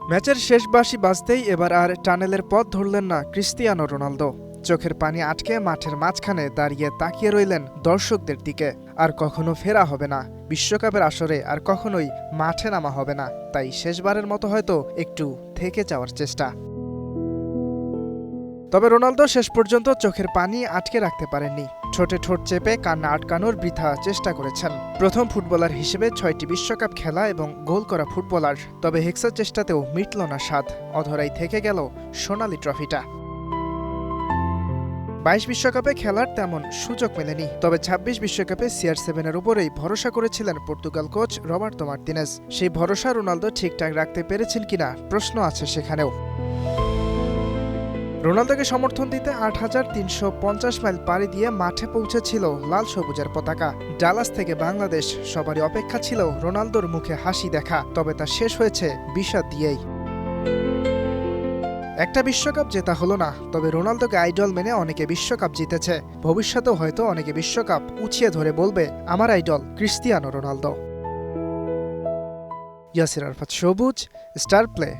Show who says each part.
Speaker 1: ম্যাচের শেষ বাঁশি বাজতেই এবার আর টানেলের পথ ধরলেন না ক্রিস্টিয়ানো রোনালদো। চোখের পানি আটকে মাঠের মাঝখানে দাঁড়িয়ে তাকিয়ে রইলেন দর্শকদের দিকে। আর কখনো ফেরা হবে না, বিশ্বকাপের আসরে আর কখনোই মাঠে নামা হবে না, তাই শেষবারের মতো হয়তো একটু থেকে যাওয়ার চেষ্টা। তবে রোনালদো শেষ পর্যন্ত চোখের পানি আটকে রাখতে পারেননি। ঠোঁটে ঠোঁট চেপে কান্না আটকানোর বৃথা চেষ্টা করেছেন। প্রথম ফুটবলার হিসেবে ৬টি বিশ্বকাপ খেলা এবং গোল করা ফুটবলার, তবে হেক্সার চেষ্টাতেও মিটল না স্বাদ। অধরাই থেকে গেল সোনালি ট্রফিটা। ২২ বিশ্বকাপে খেলার তেমন সুযোগ মেলেনি, তবে ২৬ বিশ্বকাপে CR7-এর উপরেই ভরসা করেছিলেন পর্তুগাল কোচ রবার্তো মার্তিনেজ। সেই ভরসা রোনালদো ঠিকঠাক রাখতে পেরেছেন কিনা প্রশ্ন আছে সেখানেও। রোনালদোকে সমর্থন দিতে ৮,৩৫০ মাইল পাড়ি দিয়ে মাঠে পৌঁছেছিল লাল সবুজের পতাকা। ডালাস থেকে বাংলাদেশ, সবারই অপেক্ষা ছিল রোনালদোর মুখে হাসি দেখা, তবে তা শেষ হয়েছে বিষাদ দিয়েই। একটা বিশ্বকাপ জেতা হলো না, তবে রোনালদোকে আইডল মেনে অনেকে বিশ্বকাপ জিতেছে। ভবিষ্যতেও হয়তো অনেকে বিশ্বকাপ উঁচিয়ে ধরে বলবে, আমার idol Cristiano Ronaldo. Yasir Arafat সবুজ, স্টার প্লে।